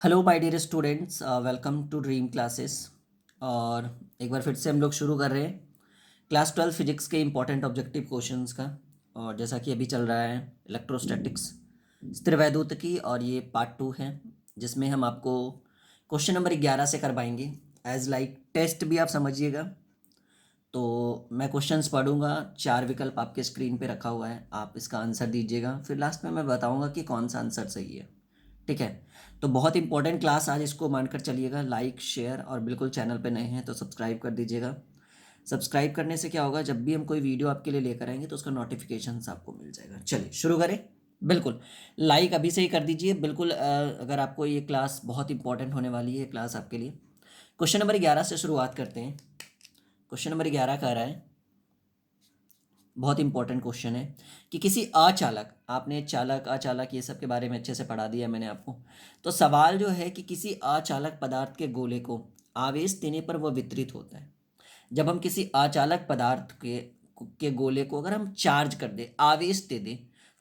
Hello my dear students, welcome to dream classes. और एक बार फिर से हम लोग शुरू कर रहे हैं क्लास 12 फिजिक्स के इम्पोर्टेंट ऑब्जेक्टिव क्वेश्चंस का। और जैसा कि अभी चल रहा है इलेक्ट्रोस्टैटिक्स स्थिरवैद्युतिकी, और ये पार्ट 2 है जिसमें हम आपको क्वेश्चन नंबर 11 से करवाएंगे। एज लाइक टेस्ट भी आप समझिएगा। तो मैं क्वेश्चंस पढ़ूंगा, 4 विकल्प आपके स्क्रीन पे रखा हुआ है, आप इसका आंसर दीजिएगा, फिर लास्ट में मैं बताऊंगा कि कौन सा आंसर सही है। ठीक है। तो बहुत इंपॉर्टेंट क्लास आज, इसको मानकर चलिएगा। लाइक शेयर और बिल्कुल चैनल पे नए हैं तो सब्सक्राइब कर दीजिएगा। सब्सक्राइब करने से क्या होगा, जब भी हम कोई वीडियो आपके लिए लेकर आएंगे तो उसका नोटिफिकेशन आपको मिल जाएगा। चलिए शुरू करें। बिल्कुल लाइक अभी से ही कर दीजिए। बिल्कुल अगर आपको ये क्लास बहुत इंपॉर्टेंट होने वाली है, क्लास आपके लिए। क्वेश्चन नंबर 11 से शुरुआत करते हैं। क्वेश्चन नंबर 11 कह रहा है, बहुत इंपॉर्टेंट क्वेश्चन है कि किसी अचालक, आपने चालक अचालक ये सब के बारे में अच्छे से पढ़ा दिया मैंने आपको। तो सवाल जो है कि किसी अचालक पदार्थ के गोले को आवेश देने पर वह वितरित होता है। जब हम किसी अचालक पदार्थ के गोले को अगर हम चार्ज कर दे, आवेश दे दें,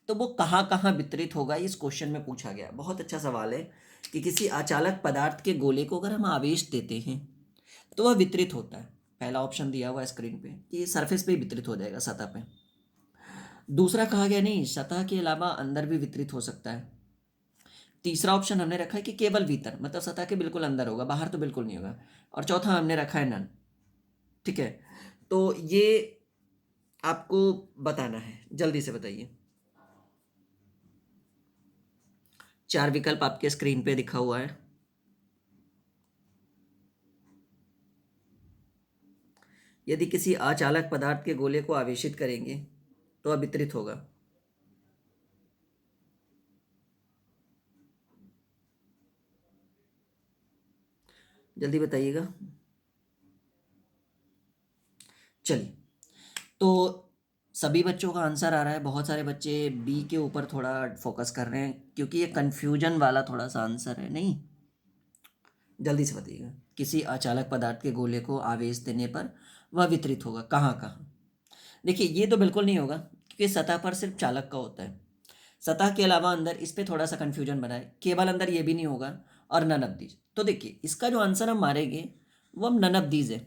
तो वो कहाँ कहाँ वितरित होगा, इस क्वेश्चन में पूछा गया। बहुत अच्छा सवाल है कि किसी अचालक पदार्थ के गोले को अगर हम आवेश देते हैं तो वह वितरित होता है। पहला ऑप्शन दिया हुआ है स्क्रीन पे कि सरफेस पे ही वितरित हो जाएगा, सतह पे। दूसरा कहा गया नहीं, सतह के अलावा अंदर भी वितरित हो सकता है। तीसरा ऑप्शन हमने रखा है कि केवल भीतर, मतलब सतह के बिल्कुल अंदर होगा, बाहर तो बिल्कुल नहीं होगा। और चौथा हमने रखा है नन। ठीक है। तो ये आपको बताना है, जल्दी से बताइए। 4 विकल्प आपके स्क्रीन पे दिखा हुआ है। यदि किसी अचालक पदार्थ के गोले को आवेशित करेंगे तो वह वितरित होगा। जल्दी बताइएगा। चलिए, तो सभी बच्चों का आंसर आ रहा है। बहुत सारे बच्चे बी के ऊपर थोड़ा फोकस कर रहे हैं क्योंकि ये कंफ्यूजन वाला थोड़ा सा आंसर है। नहीं, जल्दी से बताइएगा। किसी अचालक पदार्थ के गोले को आवेश देने पर वह वितरित होगा कहाँ कहाँ। देखिए, ये तो बिल्कुल नहीं होगा क्योंकि सतह पर सिर्फ चालक का होता है। सतह के अलावा अंदर, इस पे थोड़ा सा कंफ्यूजन बना है। केवल अंदर ये भी नहीं होगा। और नन ऑफ दीज, तो देखिए इसका जो आंसर हम मारेंगे वो हम नन ऑफ दीज है।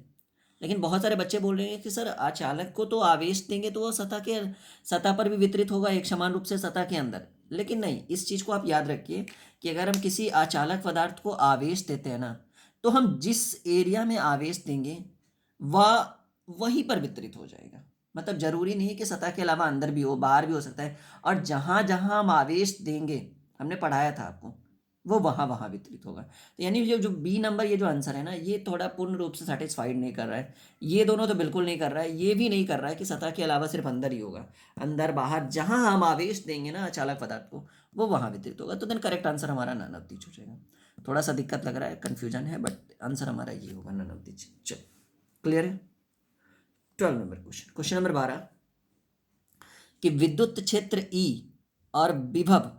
लेकिन बहुत सारे बच्चे बोल रहे हैं कि सर अचालक को तो आवेश देंगे तो वह सतह पर भी वितरित होगा एक समान रूप से सतह के अंदर। लेकिन नहीं, इस चीज़ को आप याद रखिए कि अगर हम किसी अचालक पदार्थ को आवेश देते हैं ना, तो हम जिस एरिया में आवेश देंगे वह वहीं पर वितरित हो जाएगा। मतलब जरूरी नहीं है कि सतह के अलावा अंदर भी हो, बाहर भी हो सकता है। और जहां जहां हम आवेश देंगे, हमने पढ़ाया था आपको, वो वहां वहां वितरित होगा। तो यानी जो जो बी नंबर, ये जो आंसर है ना, ये थोड़ा पूर्ण रूप से सेटिस्फाइड नहीं कर रहा है। ये दोनों तो बिल्कुल नहीं कर रहा है, ये भी नहीं कर रहा है कि सतह के अलावा सिर्फ अंदर ही होगा। अंदर बाहर जहां हम आवेश देंगे ना अचालक पदार्थ को, वो वहां वितरित होगा। तो देन करेक्ट आंसर हमारा नन ऑफ दीज हो जाएगा। थोड़ा सा दिक्कत लग रहा है, कंफ्यूजन है, बट आंसर हमारा ये होगा, नन ऑफ दीज। चलो, क्लियर है। 12 नंबर क्वेश्चन, क्वेश्चन नंबर 12, कि विद्युत क्षेत्र ई और विभव,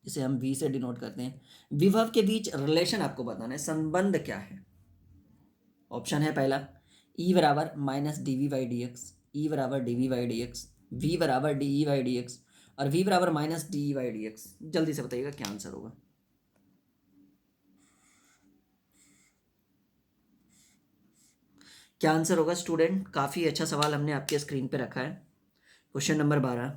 जिसे हम वी से डिनोट करते हैं, विभव के बीच रिलेशन आपको बताना है, संबंध क्या है। ऑप्शन है पहला, ई बराबर minus D V by D X, E बराबर D V by D X, V बराबर D E by D X, और वी बराबर minus D E by D X. जल्दी से बताइएगा क्या आंसर होगा। क्या आंसर होगा स्टूडेंट? काफ़ी अच्छा सवाल हमने आपके स्क्रीन पे रखा है। क्वेश्चन नंबर 12,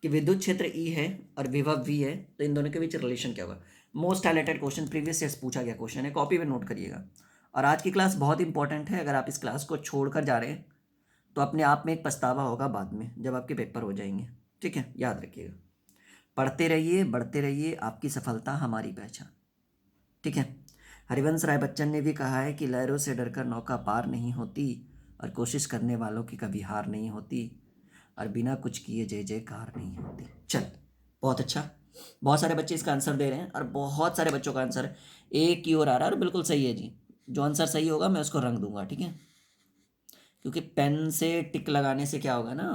कि विद्युत क्षेत्र ई है और विभव वी है, तो इन दोनों के बीच रिलेशन क्या होगा। Most highlighted question, previous years पूछा गया क्वेश्चन है, कॉपी में नोट करिएगा। और आज की क्लास बहुत इंपॉर्टेंट है। अगर आप इस क्लास को छोड़कर जा रहे हैं तो अपने आप में एक पछतावा होगा बाद में, जब आपके पेपर हो जाएंगे। ठीक है, याद रखिएगा। पढ़ते रहिए, बढ़ते रहिए, आपकी सफलता हमारी पहचान। ठीक है। हरिवंश राय बच्चन ने भी कहा है कि लहरों से डरकर नौका पार नहीं होती, और कोशिश करने वालों की कभी हार नहीं होती, और बिना कुछ किए जय जयकार नहीं होती। चल, बहुत अच्छा। बहुत सारे बच्चे इसका आंसर दे रहे हैं और बहुत सारे बच्चों का आंसर एक की ओर आ रहा है, और बिल्कुल सही है जी। जो आंसर सही होगा मैं उसको रंग दूंगा, ठीक है। क्योंकि पेन से टिक लगाने से क्या होगा ना,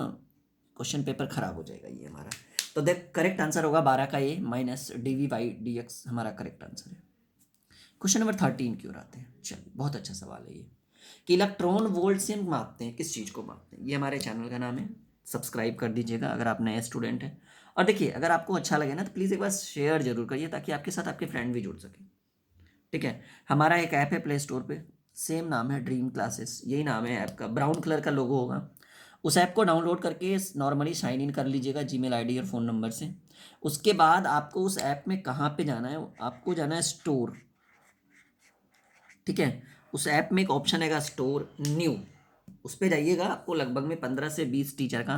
क्वेश्चन पेपर खराब हो जाएगा ये हमारा। तो देख, करेक्ट आंसर होगा 12 का A minus D V by D X, हमारा करेक्ट आंसर है। क्वेश्चन नंबर 13 की ओर आते हैं। चलिए, बहुत अच्छा सवाल है ये, कि इलेक्ट्रॉन वोल्ट से हम मापते हैं, किस चीज़ को मापते हैं। ये हमारे चैनल का नाम है, सब्सक्राइब कर दीजिएगा अगर आप नए स्टूडेंट हैं। और देखिए, अगर आपको अच्छा लगे ना तो प्लीज़ एक बार शेयर जरूर करिए, ताकि आपके साथ आपके फ्रेंड भी जुड़ सके। ठीक है। हमारा एक ऐप है प्ले स्टोर पे, सेम नाम है ड्रीम क्लासेस, यही नाम है ऐप का, ब्राउन कलर का लोगो होगा। उस ऐप को डाउनलोड करके नॉर्मली साइन इन कर लीजिएगा जीमेल आईडी और फ़ोन नंबर से। उसके बाद आपको उस ऐप में कहाँ पे जाना है, आपको जाना है स्टोर, ठीक है। उस ऐप में एक ऑप्शन हैगा स्टोर न्यू, उस पर जाइएगा। आपको लगभग में 15 से 20 टीचर का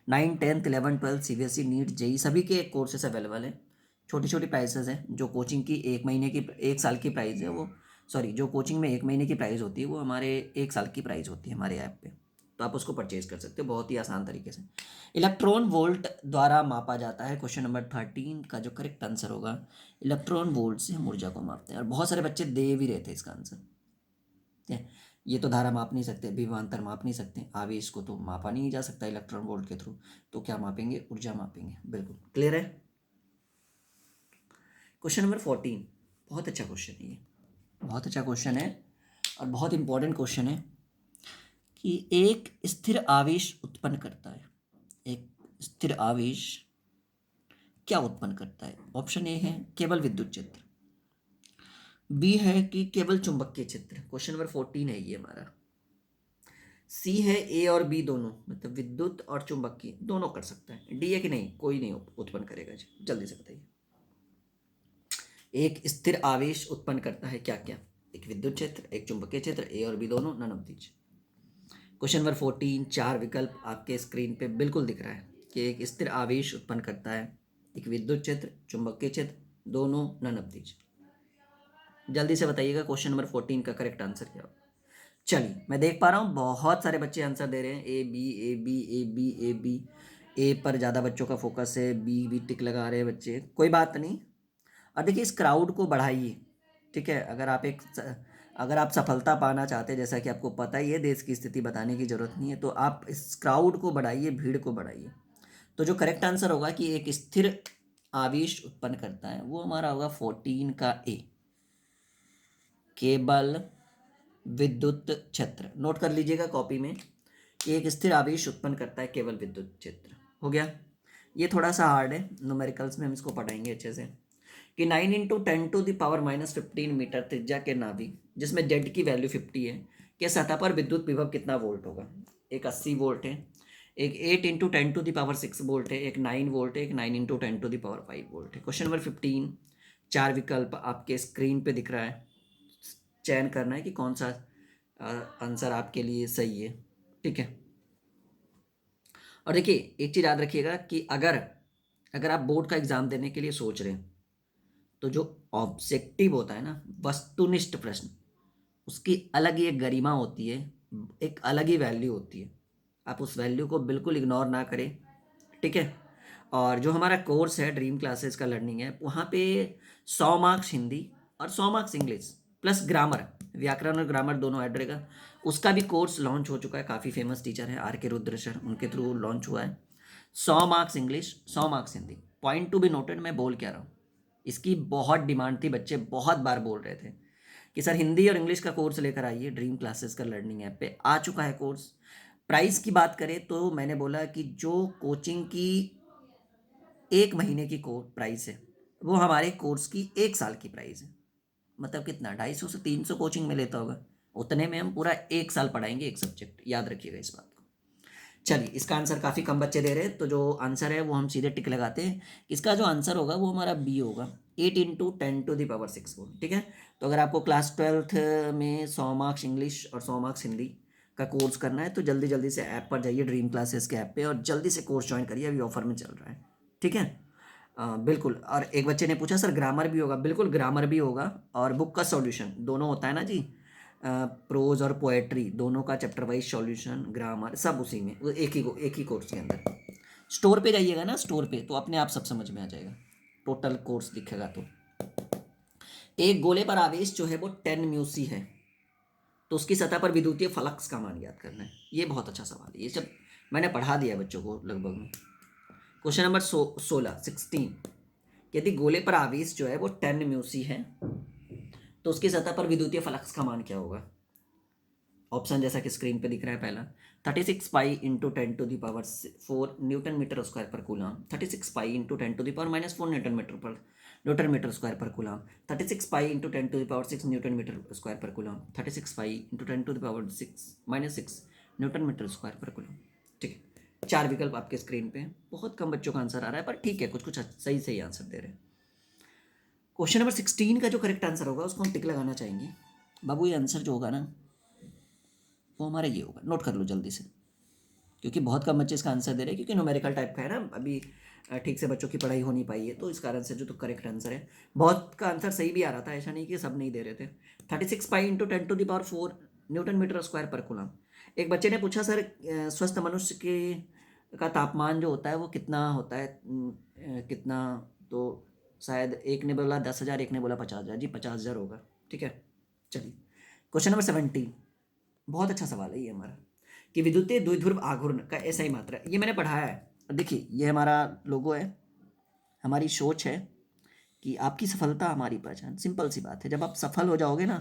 9, 10, 11, 12 सीबीएसई, नीट, जेई सभी के कोर्सेस अवेलेबल हैं। छोटी छोटी प्राइसेस हैं। जो कोचिंग की 1 महीने की 1 साल की प्राइस है वो, सॉरी, जो कोचिंग में 1 महीने की प्राइस होती है वो हमारे 1 साल की प्राइस होती है हमारे ऐप पे। तो आप उसको परचेज कर सकते हो बहुत ही आसान तरीके से। इलेक्ट्रॉन वोल्ट द्वारा मापा जाता है, क्वेश्चन नंबर 13 का जो करेक्ट आंसर होगा, इलेक्ट्रॉन वोल्ट से हम ऊर्जा को मापते हैं। और बहुत सारे बच्चे दे भी रहे थे इसका आंसर, ठीक है। ये तो धारा माप नहीं सकते, विभवांतर माप नहीं सकते, आवेश को तो मापा नहीं जा सकता इलेक्ट्रॉन वोल्ट के थ्रू, तो क्या मापेंगे, ऊर्जा मापेंगे। बिल्कुल क्लियर है। क्वेश्चन नंबर 14, बहुत अच्छा क्वेश्चन है ये, बहुत अच्छा क्वेश्चन है और बहुत इंपॉर्टेंट क्वेश्चन है कि एक स्थिर आवेश उत्पन्न करता है, एक स्थिर आवेश क्या उत्पन्न करता है। ऑप्शन ए है केवल विद्युत क्षेत्र, बी है कि केवल चुंबकीय क्षेत्र, क्वेश्चन नंबर 14 है ये हमारा। सी है ए और बी दोनों, मतलब विद्युत और चुंबकीय दोनों कर सकता है। डी है कि नहीं, कोई नहीं उत्पन्न करेगा जी, जल्दी से बताइए। एक स्थिर आवेश उत्पन्न करता है क्या क्या, एक विद्युत क्षेत्र, एक चुंबकीय क्षेत्र, ए और बी दोनों, none of these. Question number 14, 4 विकल्प आपके स्क्रीन पे बिल्कुल दिख रहा है कि एक स्थिर आवेश उत्पन्न करता है, एक विद्युत क्षेत्र, चुंबकीय क्षेत्र, दोनों, नन ऑफ दीज। जल्दी से बताइएगा क्वेश्चन नंबर 14 का करेक्ट आंसर क्या होगा। चलिए, मैं देख पा रहा हूँ बहुत सारे बच्चे आंसर दे रहे हैं, A B A B A B A B. A पर ज़्यादा बच्चों का फोकस है, बी भी टिक लगा रहे हैं बच्चे, कोई बात नहीं। और देखिए इस क्राउड को बढ़ाइए, ठीक है। अगर आप सफलता पाना चाहते हैं, जैसा कि आपको पता ही है, देश की स्थिति बताने की ज़रूरत नहीं है, तो आप इस क्राउड को बढ़ाइए, भीड़ को बढ़ाइए। तो जो करेक्ट आंसर होगा कि एक स्थिर आवेश उत्पन्न करता है, वो हमारा होगा 14 का ए, केवल विद्युत क्षेत्र। नोट कर लीजिएगा कॉपी में कि एक स्थिर आवेश उत्पन्न करता है केवल विद्युत क्षेत्र। हो गया। ये थोड़ा सा हार्ड है, न्यूमेरिकल्स में हम इसको पढ़ाएंगे अच्छे से कि 9 × 10⁻15 मीटर त्रिज्या के नाभिक, जिसमें जेड की वैल्यू 50 है, के सतह पर विद्युत विभव कितना वोल्ट होगा। एक 80 वोल्ट है, एक 8 × 10⁻6 वोल्ट है, एक 9 वोल्ट है, एक 9 × 10⁻5 वोल्ट है। क्वेश्चन नंबर 15, 4 विकल्प आपके स्क्रीन पे दिख रहा है, चयन करना है कि कौन सा आंसर आपके लिए सही है, ठीक है। और देखिए एक चीज़ याद रखिएगा कि अगर अगर आप बोर्ड का एग्ज़ाम देने के लिए सोच रहे हैं, तो जो ऑब्जेक्टिव होता है ना, वस्तुनिष्ठ प्रश्न, उसकी अलग ही एक गरिमा होती है, एक अलग ही वैल्यू होती है। आप उस वैल्यू को बिल्कुल इग्नोर ना करें, ठीक है। और जो हमारा कोर्स है ड्रीम क्लासेस का लर्निंग है, वहाँ पे 100 मार्क्स हिंदी और 100 मार्क्स इंग्लिश प्लस ग्रामर, व्याकरण और ग्रामर दोनों ऐड रहेगा। उसका भी कोर्स लॉन्च हो चुका है, काफ़ी फेमस टीचर है आर के रुद्र सर, उनके थ्रू लॉन्च हुआ है। 100 marks English, 100 marks Hindi. Point to be noted, मैं बोल क्या रहा हूँ, इसकी बहुत डिमांड थी, बच्चे बहुत बार बोल रहे थे कि सर हिंदी और इंग्लिश का कोर्स लेकर आइए, ड्रीम क्लासेस का लर्निंग ऐप पे आ चुका है कोर्स। प्राइस की बात करें तो मैंने बोला कि जो कोचिंग की 1 महीने की प्राइस है, वो हमारे कोर्स की 1 साल की प्राइस है। मतलब कितना, 250 से 300 कोचिंग में लेता होगा, उतने में हम पूरा 1 साल पढ़ाएंगे एक सब्जेक्ट, याद रखिएगा इस बात को। चलिए, इसका आंसर काफ़ी कम बच्चे दे रहे हैं, तो जो आंसर है वो हम सीधे टिक लगाते हैं। इसका जो आंसर होगा वो हमारा बी होगा, 8 × 10⁻6 वोल्ट, ठीक है। तो अगर आपको क्लास 12th में 100 मार्क्स इंग्लिश और 100 मार्क्स हिंदी का कोर्स करना है, तो जल्दी जल्दी से ऐप पर जाइए, ड्रीम क्लासेस के ऐप पे, और जल्दी से कोर्स ज्वाइन करिए, अभी ऑफर में चल रहा है, ठीक है। बिल्कुल। और एक बच्चे ने पूछा सर ग्रामर भी होगा, बिल्कुल ग्रामर भी होगा, और बुक का सॉल्यूशन दोनों होता है ना जी, प्रोज और पोएट्री दोनों का चैप्टर वाइज सॉल्यूशन, ग्रामर सब उसी में, वो एक ही कोर्स के अंदर। स्टोर पे जाइएगा ना, स्टोर पे तो अपने आप सब समझ में आ जाएगा, टोटल कोर्स दिखेगा। तो एक गोले पर आवेश जो है वो 10 म्यूसी है, तो उसकी सतह पर विद्युतीय फ्लक्स का मान याद करना है। ये बहुत अच्छा सवाल है, ये सब मैंने पढ़ा दिया है बच्चों को लगभग में। क्वेश्चन नंबर 16 यदि गोले पर आवेश जो है वो 10 म्यूसी है, तो उसकी सतह पर विद्युतीय फ्लक्स का मान क्या होगा। ऑप्शन जैसा कि स्क्रीन पे दिख रहा है, पहला 36 pi into 10⁻⁴ newton metre square पर coulomb, 36 pi into 10⁻⁻⁴ newton metre per newton metre square पर coulomb. 36 pi into 10⁻6 newton metre square पर coulomb. 36 pi into 10⁻6 newton metre square पर कूलम। ठीक है, 4 विकल्प आपके स्क्रीन पे हैं। बहुत कम बच्चों का आंसर आ रहा है, पर ठीक है, कुछ कुछ सही सही आंसर दे रहे हैं। क्वेश्चन नंबर 16 का जो करेक्ट आंसर होगा उसको हम टिक लगाना चाहेंगे। बाबू ये आंसर जो होगा ना वो हमारा ये होगा, नोट कर लो जल्दी से, क्योंकि बहुत कम बच्चे इसका आंसर दे रहे हैं, क्योंकि न्यूमेरिकल टाइप का है ना, अभी ठीक से बच्चों की पढ़ाई हो नहीं पाई है, तो इस कारण से जो तो करेक्ट आंसर है, बहुत का आंसर सही भी आ रहा था, ऐसा नहीं कि सब नहीं दे रहे थे। 36 pi into 10⁻4 newton metre square पर कूलम। एक बच्चे ने पूछा सर स्वस्थ मनुष्य के का तापमान जो होता है वो कितना होता है, कितना, तो शायद एक ने बोला 10,000, एक ने बोला 50,000। जी 50,000 होगा। ठीक है, चलिए क्वेश्चन नंबर 17, बहुत अच्छा सवाल है ये हमारा, कि विद्युतीय द्विध्रुव आघूर्ण का एसआई मात्रा। ये मैंने पढ़ाया है। देखिए ये हमारा लोगो है, हमारी सोच है कि आपकी सफलता हमारी पहचान। सिंपल सी बात है, जब आप सफल हो जाओगे ना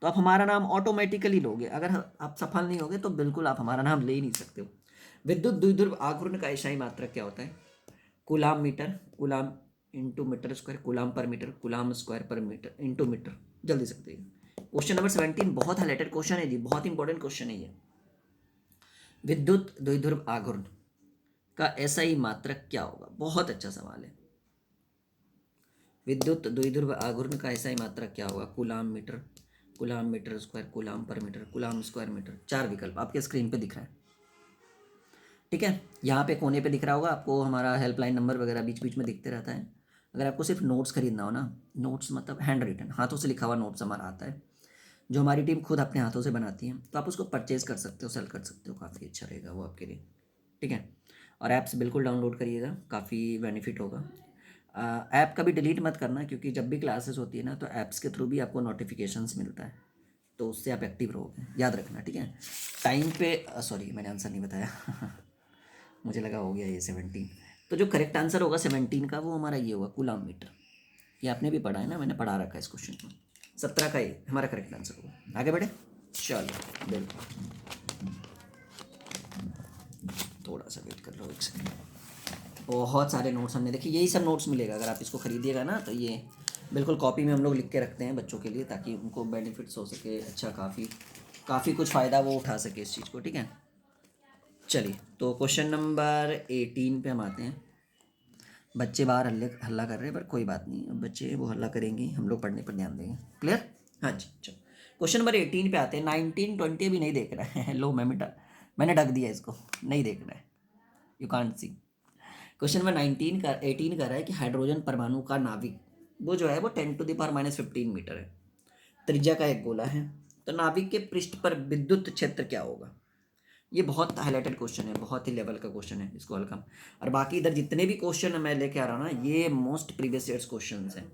तो आप हमारा नाम ऑटोमेटिकली लोगे। अगर आप सफल नहीं होगे तो बिल्कुल आप हमारा नाम ले ही नहीं सकते हो। विद्युत द्विध्रुव आघूर्ण का एसआई मात्रक क्या होता है? Coulomb metre, coulomb into metre square, coulomb पर मीटर, कूलाम स्क्वायर पर मीटर इंटू मीटर। जल्दी से बताइए। क्वेश्चन नंबर 17 बहुत हाईलाइटेड क्वेश्चन है जी, बहुत इंपॉर्टेंट क्वेश्चन है ये। विद्युत द्विध्रुव आघूर्ण का एसआई मात्रक क्या होगा? बहुत अच्छा सवाल है। विद्युत द्विध्रुव आघूर्ण का एसआई मात्रक क्या होगा? Coulomb metre, coulomb metre square, coulomb पर मीटर, कूलाम स्क्वायर मीटर। 4 विकल्प आपके स्क्रीन पे दिख रहा है। ठीक है, यहाँ पे कोने पे दिख रहा होगा आपको, हमारा हेल्पलाइन नंबर वगैरह बीच बीच में दिखते रहता है। अगर आपको सिर्फ नोट्स खरीदना हो ना, नोट्स मतलब हैंड रिटन, हाथों से लिखा हुआ नोट्स हमारा आता है, जो हमारी टीम खुद अपने हाथों से बनाती है, तो आप उसको परचेज़ कर सकते हो, सेल कर सकते हो, काफ़ी अच्छा रहेगा वो आपके लिए। ठीक है, और ऐप्स बिल्कुल डाउनलोड करिएगा, काफ़ी बेनिफिट होगा। ऐप कभी डिलीट मत करना, क्योंकि जब भी क्लासेस होती है ना तो ऐप्स के थ्रू भी आपको नोटिफिकेशंस मिलता है, तो उससे आप एक्टिव रहोगे, याद रखना। ठीक है, टाइम पे सॉरी मैंने आंसर नहीं बताया मुझे लगा हो गया ये 17। तो जो करेक्ट आंसर होगा 17 का वो हमारा ये होगा, कूलाम मीटर। ये आपने भी पढ़ा है ना, मैंने पढ़ा रखा है इस क्वेश्चन को। 17 का ये हमारा करेक्ट आंसर होगा। आगे बढ़े, चलो बिल्कुल, थोड़ा सा वेट कर लो एक सेकंड। बहुत सारे नोट्स हमने देखे, यही सब नोट्स मिलेगा अगर आप इसको खरीदिएगा ना, तो ये बिल्कुल कॉपी में हम लोग लिख के रखते हैं बच्चों के लिए, ताकि उनको बेनिफिट्स हो सके, अच्छा काफ़ी कुछ फ़ायदा वो उठा सके इस चीज़ को। ठीक है, चलिए तो क्वेश्चन नंबर 18 पे हम आते हैं। बच्चे बाहर हल्ला कर रहे हैं, पर कोई बात नहीं, अब बच्चे वो हल्ला करेंगे, हम लोग पढ़ने पर ध्यान देंगे। क्लियर? हाँ जी, चलो क्वेश्चन नंबर 18 पे आते हैं। 19, 20 भी नहीं देख रहा है लो मैंने ढक दिया इसको, नहीं देख रहा है, you can't see. Question number 18 कर रहा है कि हाइड्रोजन परमाणु का नाभिक वो जो है वो 10⁻15 मीटर है, त्रिज्या का एक गोला है, तो नाभिक के पृष्ठ पर विद्युत क्षेत्र क्या होगा? ये बहुत हाईलाइटेड क्वेश्चन है, बहुत ही लेवल का क्वेश्चन है, इसको हल्का। और बाकी इधर जितने भी क्वेश्चन मैं लेके आ रहा हूँ ना, ये मोस्ट प्रीवियस ईयर्स क्वेश्चन हैं।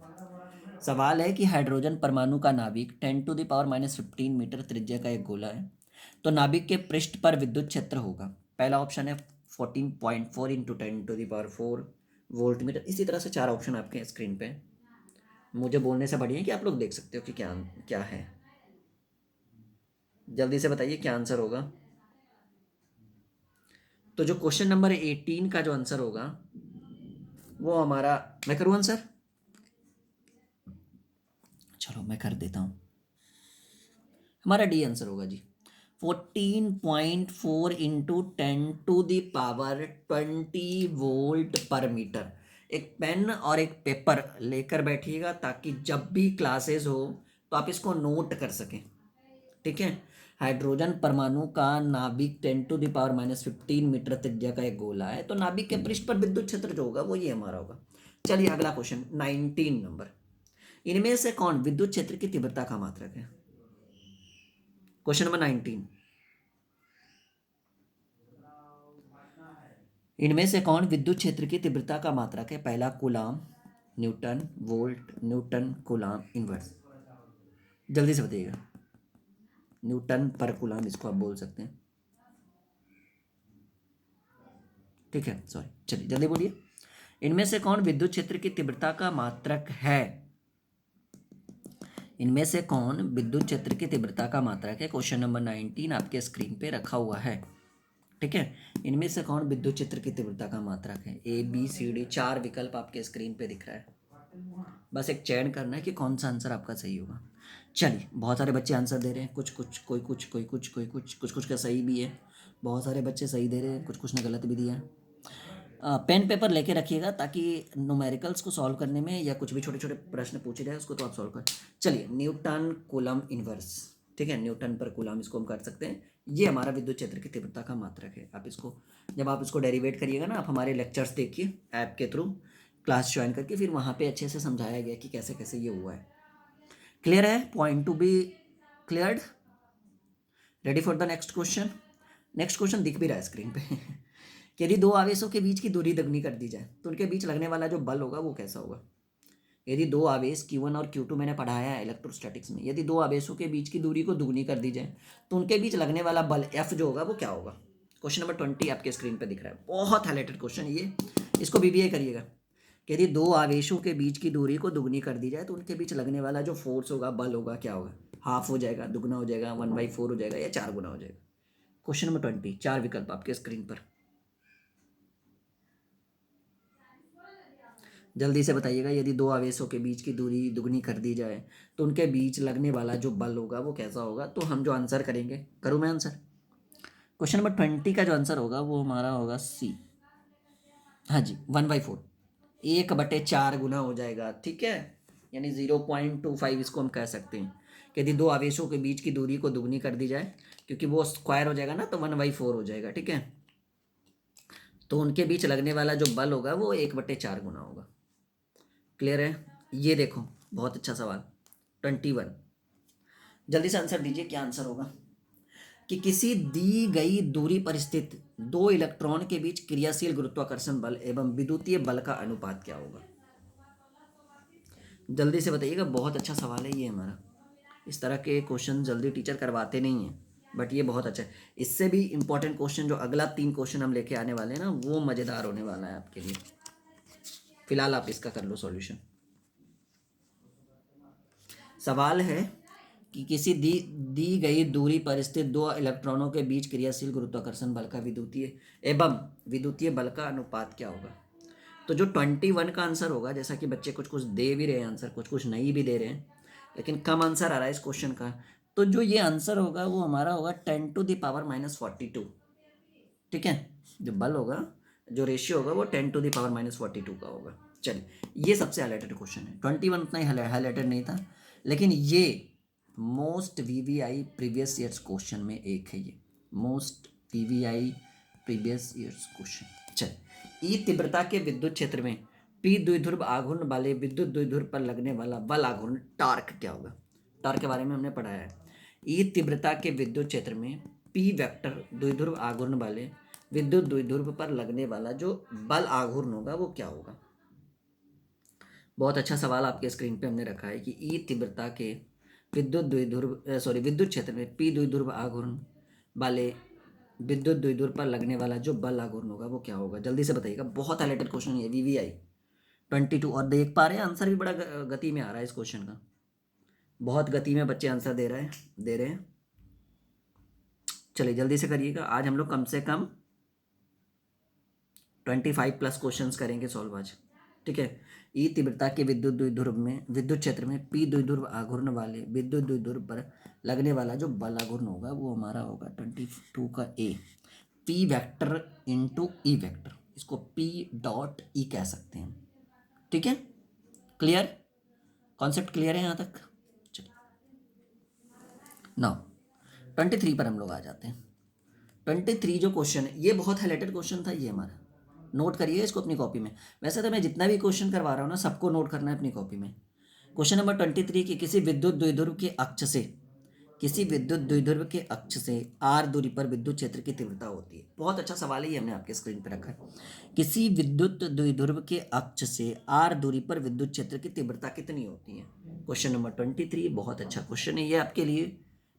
सवाल है कि हाइड्रोजन परमाणु का नाभिक 10⁻15 मीटर त्रिज्या का एक गोला है, तो नाभिक के पृष्ठ पर विद्युत क्षेत्र होगा। पहला ऑप्शन है 14.4 इंटू 10⁴ वोल्ट मीटर। इसी तरह से 4 ऑप्शन आपके स्क्रीन पे, मुझे बोलने से बढ़िया कि आप लोग देख सकते हो कि क्या क्या है। जल्दी से बताइए क्या आंसर होगा। तो जो क्वेश्चन नंबर 18 का जो आंसर होगा वो हमारा, मैं करूँ आंसर? चलो मैं कर देता हूँ, हमारा डी आंसर होगा जी। 14.4 इंटू 10⁻20 वोल्ट पर मीटर। एक पेन और एक पेपर लेकर बैठिएगा, ताकि जब भी क्लासेस हो तो आप इसको नोट कर सकें। ठीक है, हाइड्रोजन परमाणु का नाभिक 10⁻15 मीटर त्रिज्या का एक गोला है, तो नाभिक के पृष्ठ पर विद्युत क्षेत्र जो होगा वो ये हमारा होगा। चलिए अगला क्वेश्चन 19 नंबर, इनमें से कौन विद्युत क्षेत्र की तीव्रता का मात्रक है? क्वेश्चन नंबर 19, इनमें से कौन विद्युत क्षेत्र की तीव्रता का मात्रक है? पहला coulomb, Newton, volt, Newton, coulomb, inverse. जल्दी से बताइएगा, न्यूटन पर कूलाम इसको आप बोल सकते हैं। ठीक है, सॉरी, चलिए जल्दी बोलिए। इनमें से कौन विद्युत क्षेत्र की तीव्रता का मात्रक है? इनमें से कौन विद्युत क्षेत्र की तीव्रता का मात्रक है? क्वेश्चन नंबर 19 आपके स्क्रीन पे रखा हुआ है। ठीक है, इनमें से कौन विद्युत क्षेत्र की तीव्रता का मात्रक है? A B C D 4 विकल्प आपके स्क्रीन पे दिख रहा है। बस एक चयन करना है कि कौन सा आंसर आपका सही होगा। चलिए, बहुत सारे बच्चे आंसर दे रहे हैं, कुछ कुछ कोई कुछ कोई कुछ कोई कुछ कुछ कुछ का सही भी है, बहुत सारे बच्चे सही दे रहे हैं, कुछ कुछ ने गलत भी दिया है। पेन पेपर लेके रखिएगा ताकि न्यूमेरिकल्स को सॉल्व करने में या कुछ भी छोटे छोटे प्रश्न पूछे जाए उसको तो आप सॉल्व कर। चलिए, न्यूटन कूलम इनवर्स, ठीक है, न्यूटन पर कूलम इसको हम कर सकते हैं। ये हमारा विद्युत क्षेत्र की तीव्रता का मात्रक है। आप इसको जब आप इसको डेरिवेट करिएगा ना, आप हमारे लेक्चर्स देखिए ऐप के थ्रू, क्लास ज्वाइन करके, फिर वहाँ पे अच्छे से समझाया गया कि कैसे कैसे ये हुआ है। क्लियर है? Point to be cleared. Ready for the next question. Next question दिख भी रहा है स्क्रीन पे कि यदि दो आवेशों के बीच की दूरी दोगुनी कर दी जाए तो उनके बीच लगने वाला जो बल होगा वो कैसा होगा। यदि दो आवेश Q1 और Q2 मैंने पढ़ाया है इलेक्ट्रोस्टैटिक्स में, यदि दो आवेशों के बीच की दूरी को दुगनी कर दी जाए तो उनके बीच लगने वाला बल F जो होगा वो क्या होगा। क्वेश्चन नंबर 20 आपके स्क्रीन पे दिख रहा है, बहुत हाईलाइटेड क्वेश्चन ये, इसको BBA करिएगा कि यदि दो आवेशों के बीच की दूरी को दुगनी कर दी जाए तो उनके बीच लगने वाला जो फोर्स होगा, बल होगा, क्या होगा। हाफ हो जाएगा, दुगना हो जाएगा, 1/4 हो जाएगा, या 4 गुना हो जाएगा। क्वेश्चन नंबर 20, 4 विकल्प आपके स्क्रीन पर, जल्दी से बताइएगा। यदि दो आवेशों के बीच की दूरी दुगनी कर दी जाए तो उनके बीच लगने वाला जो बल होगा वो कैसा होगा। तो हम जो आंसर करेंगे, करूँ मैं आंसर? क्वेश्चन नंबर 20 का जो आंसर होगा वो हमारा होगा सी। हाँ जी, 1/4, 1/4 गुना हो जाएगा, ठीक है, यानी 0.25 इसको हम कह सकते हैं कि यदि दो आवेशों के बीच की दूरी को दुगनी कर दी जाए, क्योंकि वो स्क्वायर हो जाएगा ना तो 1/4 हो जाएगा, ठीक है, तो उनके बीच लगने वाला जो बल होगा वो 1/4 गुना होगा। क्लियर है? ये देखो, बहुत अच्छा सवाल, 21, जल्दी से आंसर दीजिए, क्या आंसर होगा कि किसी दी गई दूरी पर स्थित दो इलेक्ट्रॉन के बीच क्रियाशील गुरुत्वाकर्षण बल एवं विद्युतीय बल का अनुपात क्या होगा। जल्दी से बताइएगा, बहुत अच्छा सवाल है ये हमारा। इस तरह के क्वेश्चन जल्दी टीचर करवाते नहीं हैं, बट ये बहुत अच्छा है। इससे भी इम्पोर्टेंट क्वेश्चन जो अगला 3 क्वेश्चन हम लेके आने वाले हैं ना, वो मज़ेदार होने वाला है आपके लिए। फिलहाल आप इसका कर लो सॉल्यूशन। सवाल है कि किसी दी गई दूरी पर स्थित दो इलेक्ट्रॉनों के बीच क्रियाशील गुरुत्वाकर्षण बल का विद्युतीय एवं विद्युतीय बल का अनुपात क्या होगा। तो जो 21 का आंसर होगा, जैसा कि बच्चे कुछ कुछ दे भी रहे हैं आंसर, कुछ कुछ नहीं भी दे रहे हैं, लेकिन कम आंसर आ रहा है इस क्वेश्चन का, तो जो ये आंसर होगा वो हमारा होगा 10⁻⁻42, ठीक है। जो बल होगा, जो रेशियो होगा वो 10⁻⁻42 का होगा। चलिए, ये सबसे हाईलाइटेड क्वेश्चन है। 21 उतना ही हाईलाइटेड नहीं था, लेकिन ये most VVI previous years question में एक है, ये most VVI previous years question. चल, ई तीव्रता के विद्युत क्षेत्र में P द्विध्रुव आघूर्ण वाले विद्युत द्विध्रुव पर लगने वाला बल आघूर्ण टार्क क्या होगा। टार्क के बारे में हमने पढ़ाया है। ई तीव्रता के विद्युत क्षेत्र में P वेक्टर द्विध्रुव आघूर्ण वाले विद्युत द्विध्रुव पर लगने वाला जो बल आघूर्ण होगा वो क्या होगा। बहुत अच्छा सवाल आपके स्क्रीन पे हमने रखा है कि ई तीव्रता के विद्युत क्षेत्र में P द्विध्रुव आघूर्ण वाले विद्युत द्विध्रुव पर लगने वाला जो बल आघूर्ण होगा वो क्या होगा। जल्दी से बताइएगा, बहुत हाईलाइटेड क्वेश्चन है VVI 22। और देख पा रहे हैं आंसर भी बड़ा गति में आ रहा है इस क्वेश्चन का, बहुत गति में बच्चे आंसर दे रहे हैं। चलिए जल्दी से करिएगा, आज हम लोग कम से कम 25+ क्वेश्चंस करेंगे सॉल्व आज, ठीक है। ई तीव्रता के विद्युत क्षेत्र में P द्विध्रुव आघूर्ण वाले विद्युत द्विध्रुव पर लगने वाला जो बल आघूर्ण होगा वो हमारा होगा 22 का A, P vector into E vector, इसको P.E कह सकते हैं, ठीक है। क्लियर, कॉन्सेप्ट क्लियर है यहाँ तक। चलिए, नाउ 23 पर हम लोग आ जाते हैं। 23 जो क्वेश्चन है ये बहुत हाईलाइटेड क्वेश्चन था, ये हमारा नोट करिए इसको अपनी कॉपी में। वैसे तो मैं जितना भी क्वेश्चन करवा रहा हूँ ना, सबको नोट करना है अपनी कॉपी में। क्वेश्चन नंबर 23 की किसी विद्युत द्विध्रुव के अक्ष से r दूरी पर विद्युत क्षेत्र की तीव्रता होती है। बहुत अच्छा सवाल है, ये हमने आपके स्क्रीन पर रखा है। किसी विद्युत द्विध्रुव के अक्ष से r दूरी पर विद्युत क्षेत्र की तीव्रता कितनी होती है। क्वेश्चन नंबर 23 बहुत अच्छा क्वेश्चन है ये, आपके लिए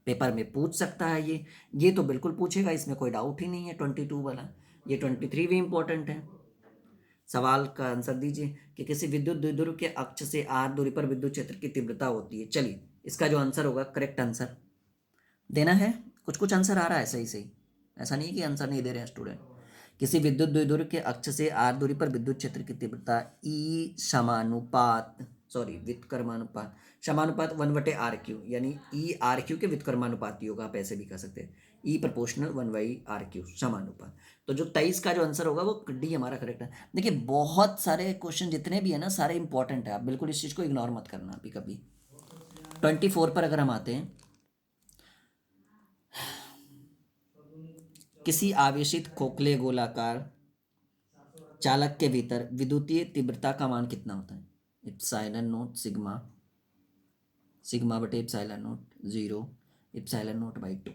पेपर में पूछ सकता है ये तो बिल्कुल पूछेगा, इसमें कोई डाउट ही नहीं है। 22 वाला, ये 23 भी इंपॉर्टेंट है। सवाल का आंसर दीजिए कि किसी विद्युत द्विध्रुव के अक्ष से r दूरी पर विद्युत क्षेत्र की तीव्रता होती है। चलिए, इसका जो आंसर होगा, करेक्ट आंसर देना है। कुछ कुछ आंसर आ रहा है सही सही, ऐसा नहीं कि आंसर नहीं दे रहे हैं स्टूडेंट। किसी विद्युत द्विध्रुव के अक्ष से r दूरी पर विद्युत क्षेत्र की तीव्रता E समानुपात सॉरी व्युत्क्रमानुपात, समानुपात 1/r क्यू, यानी E/r क्यू के व्युत्क्रमानुपाती होगा, आप ऐसे भी कह सकते हैं, E प्रोपोर्शनल 1/r क्यू समानुपात। तो जो 23 का जो आंसर होगा वो डी हमारा करेक्ट है। देखिए बहुत सारे क्वेश्चन जितने भी है ना सारे इंपॉर्टेंट है, आप बिल्कुल इस चीज़ को इग्नोर मत करना अभी कभी। 24 पर अगर हम आते हैं, किसी आवेशित खोखले गोलाकार चालक के भीतर विद्युतीय तीव्रता का मान कितना होता है? इप्सिलॉन नोट सिग्मा, सिग्मा बटे epsilon note 0, epsilon note by 2।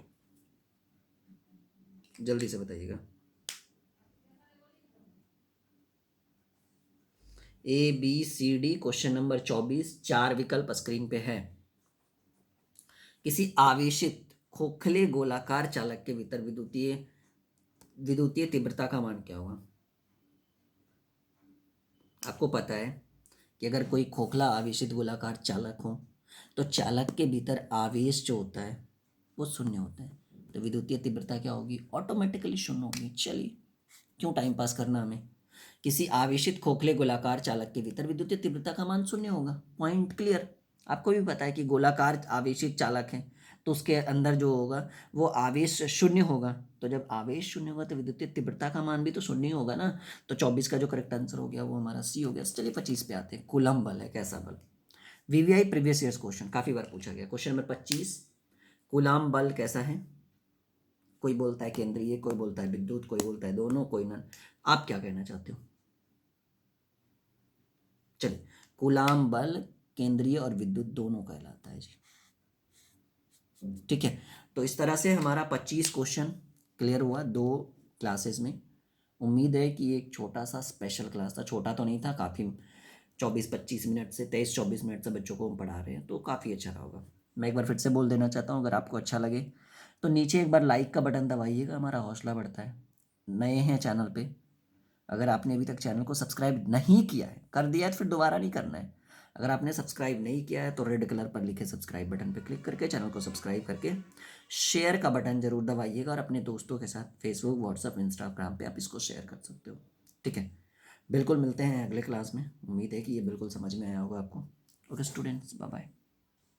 जल्दी से बताइएगा। ABCD क्वेश्चन नंबर 24, 4 विकल्प स्क्रीन पे है। किसी आवेशित खोखले गोलाकार चालक के भीतर विद्युतीय तीव्रता का मान क्या होगा? आपको पता है कि अगर कोई खोखला आवेशित गोलाकार चालक हो तो चालक के भीतर आवेश जो होता है वो शून्य होता है, तो विद्युतीय तीव्रता क्या होगी? ऑटोमेटिकली शून्य होगी। चलिए क्यों टाइम पास करना हमें। किसी आवेशित खोखले गोलाकार चालक के भीतर विद्युतीय तीव्रता का मान शून्य होगा, पॉइंट क्लियर। आपको भी पता है कि गोलाकार आवेशित चालक है तो उसके अंदर जो होगा वो आवेश शून्य होगा, तो जब आवेश शून्य होगा तो विद्युतीय तीव्रता का मान भी तो शून्य ही होगा ना। तो 24 का जो करेक्ट आंसर हो गया वो हमारा सी हो गया। चलिए 25 पे आते हैं। कूलम्ब बल है कैसा बल? VVI प्रीवियस ईयर्स क्वेश्चन काफी बार पूछा गया। क्वेश्चन नंबर 25, कूलम्ब बल कैसा है? कोई बोलता है केंद्रीय, कोई बोलता है विद्युत, कोई बोलता है दोनों, कोई नन। आप क्या कहना चाहते हो? चलिए, कूलम्ब बल केंद्रीय और विद्युत दोनों कहलाता है जी। ठीक है, तो इस तरह से हमारा 25 क्वेश्चन क्लियर हुआ 2 क्लासेस में। उम्मीद है कि एक छोटा सा स्पेशल क्लास था, छोटा तो नहीं था, काफ़ी 24-25 मिनट से 23-24 मिनट से बच्चों को हम पढ़ा रहे हैं, तो काफ़ी अच्छा रहा होगा। मैं एक बार फिर से बोल देना चाहता हूँ, अगर आपको अच्छा लगे तो नीचे एक बार लाइक का बटन दबाइएगा, हमारा हौसला बढ़ता है। नए हैं चैनल पे, अगर आपने अभी तक चैनल को सब्सक्राइब नहीं किया है, कर दिया है तो फिर दोबारा नहीं करना है। अगर आपने सब्सक्राइब नहीं किया है तो रेड कलर पर लिखे सब्सक्राइब बटन पर क्लिक करके चैनल को सब्सक्राइब करके शेयर का बटन जरूर दबाइएगा, और अपने दोस्तों के साथ फेसबुक, व्हाट्सअप, इंस्टाग्राम पे आप इसको शेयर कर सकते हो। ठीक है, बिल्कुल मिलते हैं अगले क्लास में। उम्मीद है कि ये बिल्कुल समझ में आया होगा आपको। Okay students, bye bye.